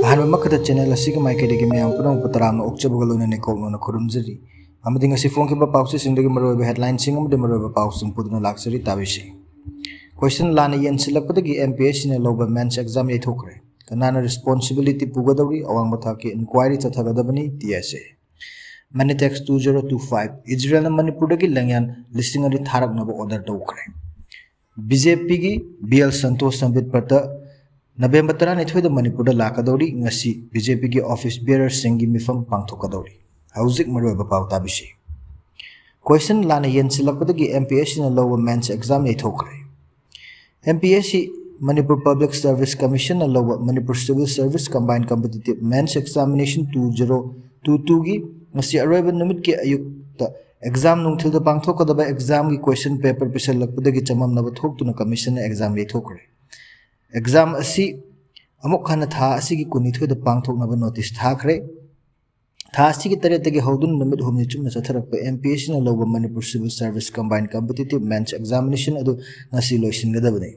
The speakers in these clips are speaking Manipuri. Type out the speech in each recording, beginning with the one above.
Ahan makata channel asig maikade gi mayam punong patarang okchabugal una ne ko na khurumjari amadi ngasi phone ke ba pause sindagi marobe headline sing amade marobe pause sing puduna laksari tabishi question lana yen silakpadagi MPSC ne loba mains exam ye thokre kanana responsibility pugadawri awang mathaki inquiry chathagadabani TSA Manitex 2025 Israel na Manipur dagi langyan listing ari tharak naba order tawkre BJP gi BL Santosh Sambit Prata November 12 Manipur lakadori ngasi BJP gi office bearer singi mifam pangthokadori hauzik maroba paw tabishi question lana yen silakpadagi MPSC na lower mains exam ye thokre MPSC Manipur Public Service Commission na lower Manipur Civil Service Combined Competitive Mains Examination 2022 gi ngasi aroiba numit ki ayukta exam nungthil da pangthokadaba exam gi question paper pisal lakpadagi chamam naba thoktuna commission na exam ye thokre exam asi amuk khana tha asi gi kunithoi da pangthok naba notice thakre tha asi gi tare tagi hodun numit humni chumna chatharak pa MPSC na loba Manipur Civil Service Combined Competitive Mains Examination adu ngasi loisin gadabane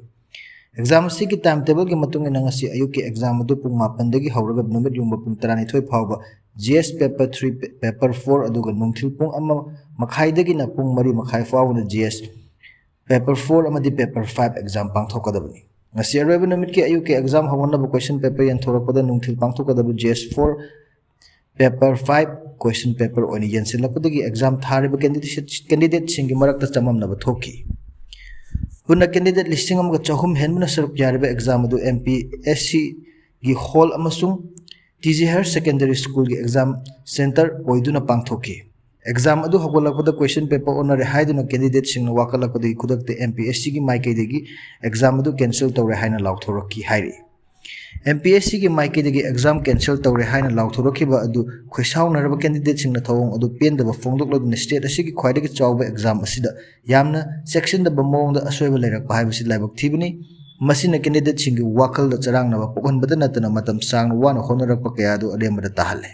exam asi gi timetable gi matung ina ngasi ayuk ki exam adu pung 8 dagi hawraga numit yumba pung 12 phawba GS paper 3 paper 4 aduga nungthil pung amma makhai dagi na pung 3 makhai phawna GS paper 4 amadi paper 5 exam pangthokadabani ngasi aroiba numit ki ayuk ki exam hawanna question paper yan thorakpada nungthil pangthokadabu GS 4 paper 5 question paper oni yan silakpadagi exam thariba candidate singi marakta chamam naba thoki hunna candidate listing amga chahum henmuna saruk yariba exam adu MPSC gi hall amasung TG Higher Secondary School gi exam center oiduna pangthoki exam adu hagolakpada question paper onare haiduna candidate singna wakalakpada khudakte MPSC gi maikaidegi exam adu cancel tawre haina lauthoraki hairi MPSC gi maikaidegi exam cancel tawre haina lauthorokiba adu khoisaunaraba candidate singna thawong adu pendaba fongdokladuna state asigi khwaidagi chawba exam asida yamna section da bamongda asoiba leirakpa haibasi laibak thibani masina candidate singi wakal da charang naba pokon natana matam sang wana honorakpa kayadu ademada tahalle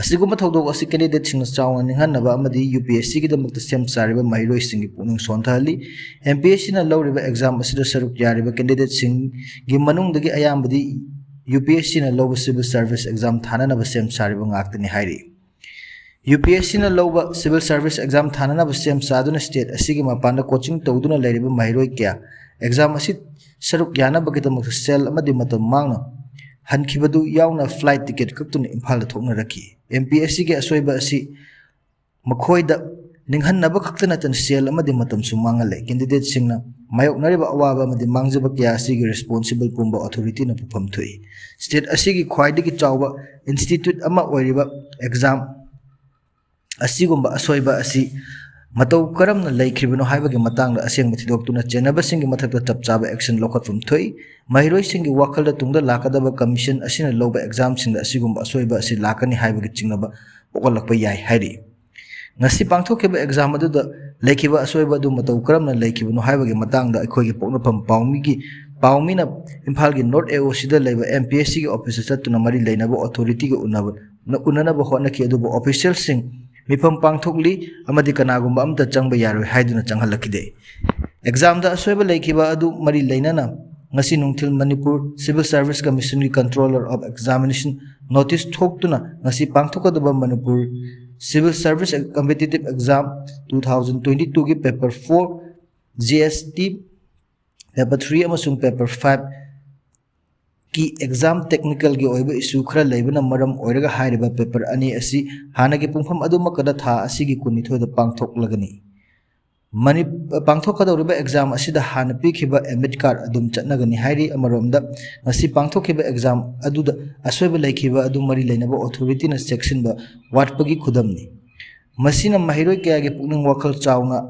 asiguma thodok asi candidate singna chawna ninghanaba amadi UPSC gi damakta sem sariba mairoi singi puning sonthali MPSC na lawriba exam asida saruk yariba candidate sing gi manungdagi ayambadi UPSC na lawba civil service exam thananaba sem sariba ngaktani hairi UPSC na lawba civil service exam thananaba sem saduna state asigi mapanda coaching tawduna leiriba mairoi kya exam asi saruk yanaba gi damakta sel amadi matam mangna hankhibadu yauna flight ticket kaktuna imphal da thokna rakhi MPSC ge asoiba asi makhoida ninghannaba kaktana tan sel amadi matam sumangale candidate singna mayoknariba awaba amadi mangjaba kya asi ge responsible pumba authority na pufam thui state asi gi khwaidagi chawba institute ama oiriba exam asigumba asoiba asi matau karamna laikhribano haibagi matangda asengba thidoktuna chenaba singi mathakta chapchaba action lokhatfum thoi mairoi singi wakalda tungda lakadaba commission asina loba exam singda asigumba asoiba asi lakani haibagi chingnaba pokolakpa yai hairi ngasi pangthokeba exam adu da laikhiba asoiba du matau karamna laikhibano haibagi matangda akhoigi poknapam paumina imphal gi north AO sida leiba MPSC gi officer chatuna mari leinaba authority gi unanaba hotnaki adubu official sing mifam pangthokli amadi kanagumba amta changba yaroi haiduna changhalakide exam da asoiba laikhiba adu mari leinana ngasi nungthil Manipur Civil Service Commission gi Controller of Examination notice thoktuna ngasi pangthokadaba Manipur Civil Service Competitive Exam 2022 gi paper 4 GST paper 3 amasung paper 5 ki exam technical gi oiba issue khara leibana maram oiraga hairiba paper ani asi hanagi pungpham aduma kada tha asigi kunithoida pangthok lagani mani pangthokadoriba exam asida hana pikhiba admit card adum chatnagani hairi amaromda ngasi pangthokhiba exam aduda asoiba laikhiba adu mari leinaba authority na section ba watpagi khudamni masina mahiroi kayagi pukning wakal chawna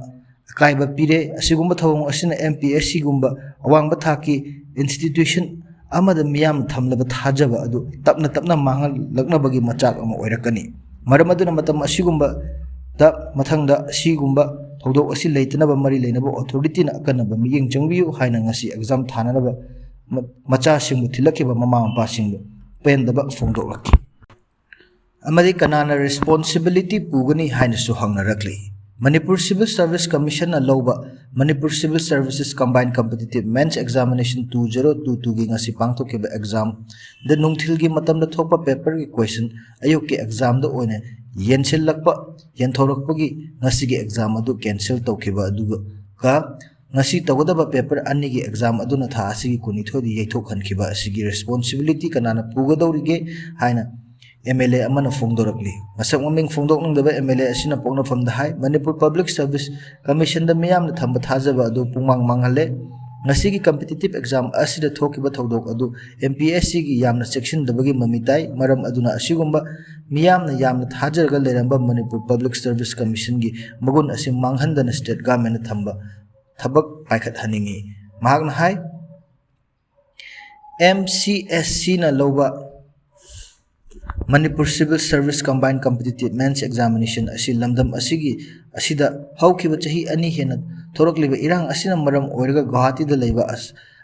akaiba pire asigumba thawong asina MPSC gumba awangba thaki institution amada miyam thamlaba thajaba adu tapna mangal laknabagi machak ama oirakani maram aduna matam asigumba da mathangda asigumba thodok asi leitanaba mari leinaba authority na akanaba miyeng changbiu haina ngasi exam thananaba macha singbu thilakiba mama ampa singbu pendaba fongdoklaki amadi kanana responsibility pugani haina su hangnarakli Manipur Civil Service Commission na lawba Manipur Civil Services Combined Competitive Men's Examination 2022 gi ngasi pangthokiba exam the nungthil gi matam da thokpa paper gi question ayuk ki exam da oine yensil lakpa yenthorokpa gi ngasi gi exam adu cancel tawkiba aduga ka ngasi tawdaba paper ani gi exam aduna tha asigi kunithodi yaithok khankiba asigi responsibility kanana pugadawrige haina MLA amana fongdorakli masak maming fongdok nungdaba MLA asina pokna famda hai Manipur Public Service Commission da miyam na thamba thajaba adu pungmang manghale ngasi gi competitive exam asida thokiba thodok adu MPSC gi yamna section dabagi mamitai maram aduna asigumba miyam na yamna thajarga leramba Manipur Public Service Commission gi magun asim manghandana state government na thamba thabak paikhat haningi mahakna hai MCSC na loba Manipur Civil Service Combined Competitive Men's Examination asi lamdam asigi asida haukiba chahi ani hena thorokliba irang asina maram oiraga Guwahati da leiba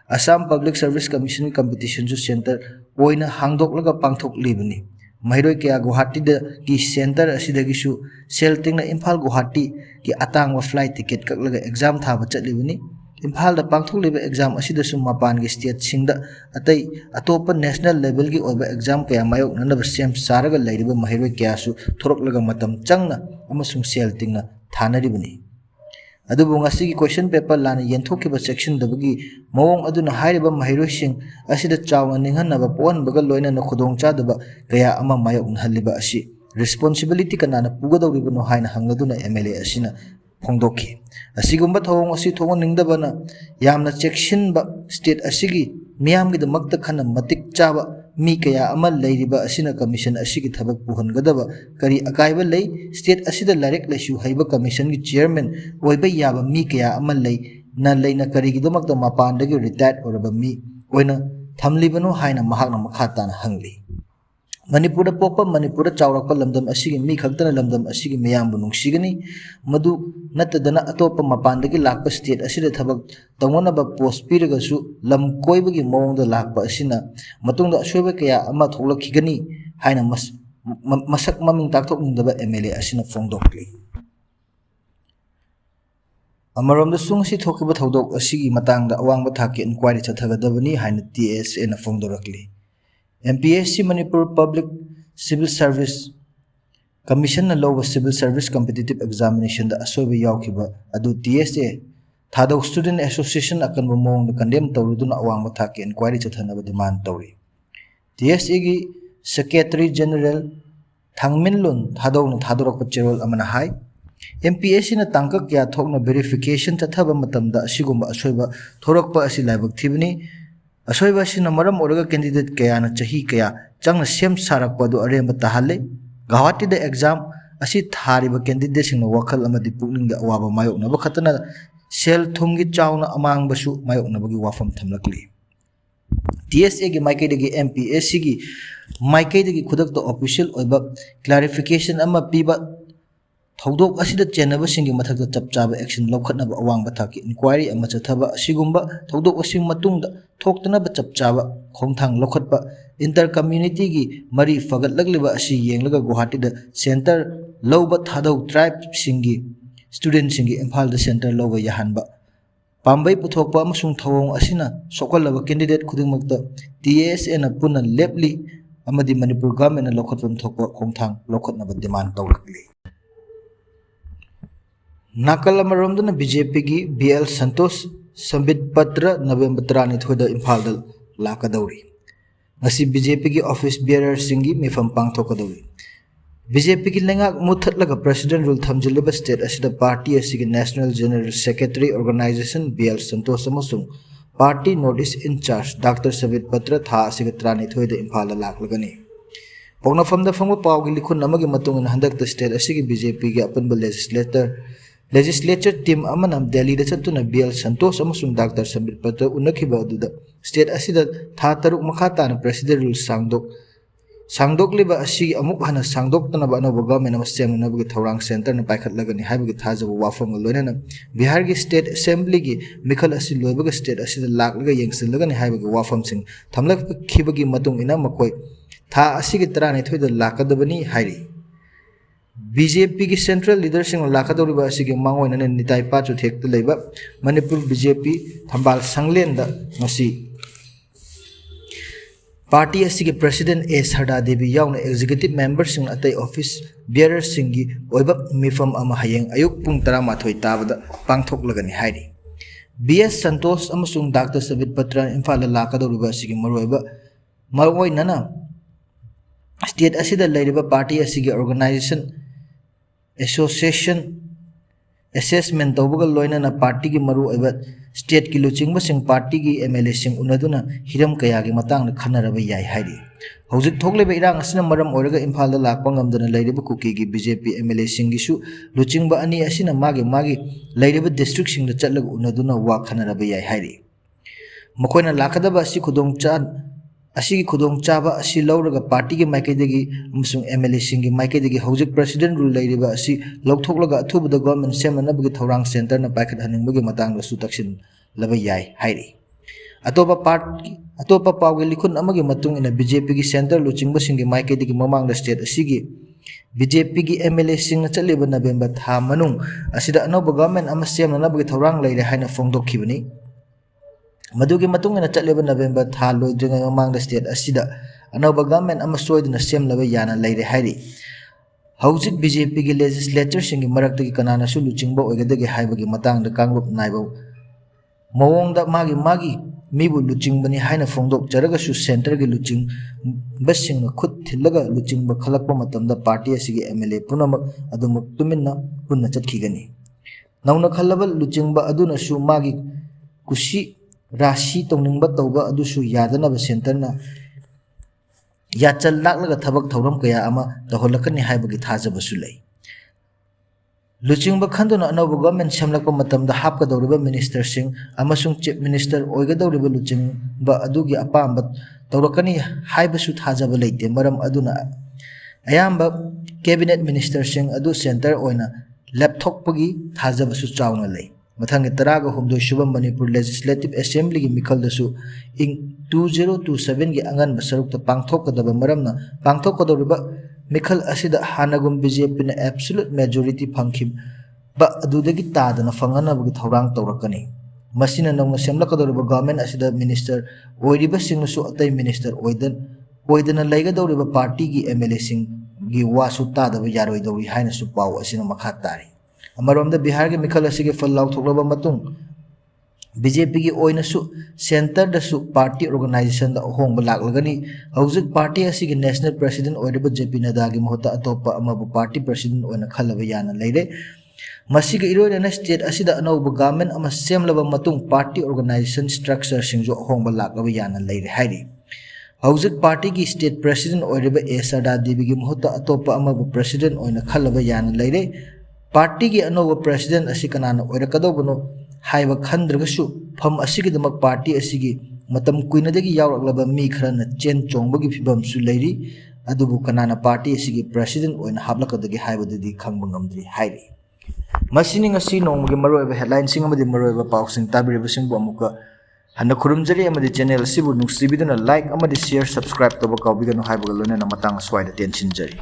Assam Public Service Commission competition ju center oina hangdoklaga pangthoklibani mairoi kya Guwahati da ki center asida gisu seltingna Imphal Guwahati ki atangwa flight ticket kaklaga exam thaba chatlibani Imphal da pangthokliba exam asida sum mapan gi state singda atai atopa national level gi oiba exam kaya mayok nanaba sem saraga leiriba mahiroi kya su thoroklaga matam changna amasung seltingna thanaribani adubu ngasi gi question paper lana yenthokiba section dabagi mawong aduna hairiba mahiroi sing asida chawna ninghanaba pon baga loina na khudong chadaba kaya ama mayok nahaliba asi responsibility kanana pugadawribano haina hangladuna MLA asina phongdokhi asigumba thawong asi thonga ningdabana yamna section ba state asigi miyam gi damakta khana matik chaba mi kaya ama leiriba asina commission asigi thabak puhangadaba kari akaiba lei state asida larek laisu haiba commission gi chairman oiba yaba mi kaya ama lei na leina kari gi damakta mapandagi retired oraba mi oina thamlibano haina mahakna makhatana hangli Manipura popa Manipura chawrakpa lamdam asigi mi khaktana lamdam asigi miyambu nungsigani madu natadana atopa mapandagi lakpa state asida thabak tawonaba post piragasu lam koibagi mawongda lakpa asina matungda asoiba kaya ama thoklakhigani haina masak maming takthokningdaba MLA asina fongdokli Amarom da sung si thokiba thodok asigi matangda awangba thaki inquiry chathagadabani haina TSA na fongdorakli MPSC Manipur Public Civil Service Commission na lowa Civil Service Competitive Examination da asoiba yawkiba adu TSA thadok Student Association akanba mawongda condemn tawruduna awangba thaki inquiry chathanaba demand tawri TSA gi Secretary General Thangminlun thadokna thadorokpa cherol amana hai MPSC na tangka kya thokna verification chathaba matamda asigumba asoiba thorokpa asi laibak thibani asoiba sina maram oraga candidate kaya na chahi kaya changna sem sarakpa du aremba tahale Guwahati da exam asi thariba candidate singna wakhal amadi pukningda awaba mayokna ba khatana sel thumgi chawna amang basu mayokna bagi wafam thamlakli TSA gi maikaidagi MPSC gi maikaidagi khudakta official oiba clarification ama piba thodok asida chenaba singi mathakta chapchaba action lokhatnaba awangba thaki inquiry ama chathaba asigumba thodok asing matungda thoktanaba chapchaba khongthang lokhatpa inter community gi mari fagatlagliba asi yenglaga Guwahati da center lawba thadau tribe singi student singi Imphal da center lawba yahanba pambai puthokpa amasung thawong asina sokalaba candidate khudingmakta TSA na puna lepli amadi Manipur government na lokhatpam thokpa khongthang lokhatnaba demand tawrakli Nakal amaromdana BJP gi BL Santosh Sambit Patra November 32 da Imphal da lakadawri ngasi BJP gi office bearer singi mifam pangthokadawri BJP gi lengak muthatlaga president rule thamjiliba state asida party asigi national general secretary organization BL Santosh amasung party notice in charge Dr. Sambit Patra tha asiga 32 da Imphal da laklagani Pawnafamda fangwa pawgi likhun amagi matungin handakta state asigi BJP gi apanba legislature team amanam Delhi da chatuna BL Santosh amasung Dr. Sambit Patra unakhiba aduda state asida tha taruk makhatana president rule sangdok liba asigi amuk hana sangdoktana ba anaba government ama semnabagi thorang center na paikhatlagani haibagi thajaba wafam loinana Bihar gi state assembly gi mikhal asi loibaga state asida laklaga yengsilagani haibagi wafam sing thamlak khibagi matung ina makoi tha asigi 32 da lakadabani hairi BJP की सेंट्रल लीडर सिंह लाखदौरिबा असिगे मांगोइनने निताई पाचु थेक्त लेबा मणिपुर BJP थंबाल संगलेंदा मसी पार्टी असिगे प्रेसिडेंट ए सरदा देवी याउन एग्जीक्यूटिव मेंबर सिंह अतै ऑफिस बियरर सिंह की ओइबा मिफम अमा हयेंग अयुक पुंग 13 ताबदा पांगथोकलगनि हाइरि BS संतोष अमसुंग डॉक्टर सबित पत्र इम्फाल लाखदौरिबा असिगे मरोइबा मरोइनना स्टेट असिदा लेरिबा पार्टी असिगे ऑर्गेनाइजेशन एसोसिएशन असेसमेंट तौबगा लोइनना पार्टी की मरु अइबा स्टेट की लुचिंगबा सिंह पार्टी की MLA सिंह उनदुना हिरम कया की मतांग खनरबा याय हाइरि हौजिक थोकलेबा इरांग असना मरम ओइरगा इम्फाल लाकपा ngamdana लेरिबा कुकी की BJP MLA सिंह गिसु लुचिंगबा अनि असिना मागी लेरिबा डिस्ट्रिक्ट सिंह चटलग उनदुना वा खनरबा याय हाइरि मखोइना लाखदबा असि खुदोंग चाबा असि लौरगा पार्टी की माइकेदगी अमसुंग MLA सिंह की माइकेदगी हौजिक प्रेसिडेंट रूल लेरिबा असि लौथोकलगा अथुबदा गवर्नमेंट सेमनबगी थौरांग सेंटर न पाइखत हनिंगबगी मतंग सु तक्सिन लबा याय हाइरि अतोपा पावगे लिखुन अमगे मतुंग इन BJP की सेंटर लुचिंगबा सिंह की माइकेदगी ममांग स्टेट असिगी BJP की MLA सिंह चलिबा नवेंबर था मनुंग असिदा अनौबा गवर्नमेंट अमा सेमनबगी थौरांग लेरे हाइना फोंदोखिबनी मधुगी मतुंग इन चलिबा नवेंबर था लोइद्रिंग ममांग स्टेट असिदा अनौबा गवर्नमेंट अमा सोइदना सेमलबा याना लेरे हाइरि हौजिक BJP की लेजिस्लेचर सिंह की मरक्तगी कनानासु लुचिंगबा ओइगदगी हाइबगी मतंग कांगलुप नाइबा मवोंगदा मागी मीबु लुचिंगबनी हाइना फोंदोक जरगसु सेंटर की लुचिंग बसिंग खुद थिलगा लुचिंगबा खलकपा मतमदा पार्टी असिगे MLA पुनमक अदुमुक तुमिन्ना पुन्ना चटखिगनी नौना खलबा लुचिंगबा अदुनसु मागी कुशी राशि तौनिंगबा तौबा अदुसु यादनबा सेंटरना याचल लाकलगा थबक थौरम कया अमा तहोलकनी हाइबगी थाजबसु लई लुचिंगबा खंदुना अनौबा गवर्नमेंट सेमलकपा मतमदा हापकदौरिबा मिनिस्टर सिंह अमसुंग चीफ मिनिस्टर ओइगदौरिबा लुचिंगबा अदुगी अपांबा तौरकनी हाइबसु थाजबा लेते मरम अदुना अयाम्बा कैबिनेट मिनिस्टर सिंह अदु सेंटर ओइना लैपथोकपगी थाजबसु चावना लई मथंगे 13 सुबह मणिपुर लेजिस्लेटिव असेंबली की मिखलदसु इंग 2027 की अंगन सरुक पांथोकदबा मरमना पांथोकदौरिबा मिखल असिदा हानगुम BJP ने एब्सोल्यूट मेजॉरिटी फंखिबा अदुदगी तादना फंगनबगी थौरांग तौरकनी मसिना नौना सेमलकदौरिबा गवर्नमेंट असिदा मिनिस्टर ओइरिबा सिंगसु अतै मिनिस्टर ओइदना लेगदौरिबा पार्टी की MLA सिंह की वासु तादबा यारोइदौरी हाइनसु पाव असिना मखा तारी अमरोमदा बिहार के मिखल असिगे फल लाउथोकलबा मतुंग BJP की ओइनसु सेंटर दसु पार्टी ऑर्गेनाइजेशन दा होंबा लाकलगनी हौजिक पार्टी असिगे नेशनल प्रेसिडेंट ओइरबा JP नड्डा की मोहता अतोपा अमबु पार्टी प्रेसिडेंट ओइना खलबा याना लेरे मसिगे इरोयना स्टेट असिदा अनौबा गवर्नमेंट अमा सेमलबा मतुंग पार्टी ऑर्गेनाइजेशन स्ट्रक्चर सिंजो होंबा लाकलबा याना लेरे हाइरि हौजिक पार्टी की स्टेट प्रेसिडेंट ओइरबा ए सरदा देवी की मोहता अतोपा अमबु प्रेसिडेंट ओइना खलबा याना लेरे पार्टी की अनौबा प्रेसिडेंट असि कनाना ओइरकदौबनो हाइबा खंद्रगसु फम असिगिदमक पार्टी असिगी मतम कुइनदगी यावरकलबा मी खरना चेन चोंबगी फिबमसु लेरी अदुबु कनाना पार्टी असिगी प्रेसिडेंट ओइना हाबलकदगी हाइबददी खंगबु ngamdri हाइरि मसिनि ngasi नोंमगी मरोइबा हेडलाइन सिंग अमदि मरोइबा पाउसिंग ताबिरिबसिंग अमुका हन्ना खुरुमजरी अमदि चैनल सिबु नुक्सिबिदुना लाइक अमदि शेयर सब्सक्राइब तब काउबिगनु हाइबगा लोनेना मतंग स्वाइदा टेंसिनजरी।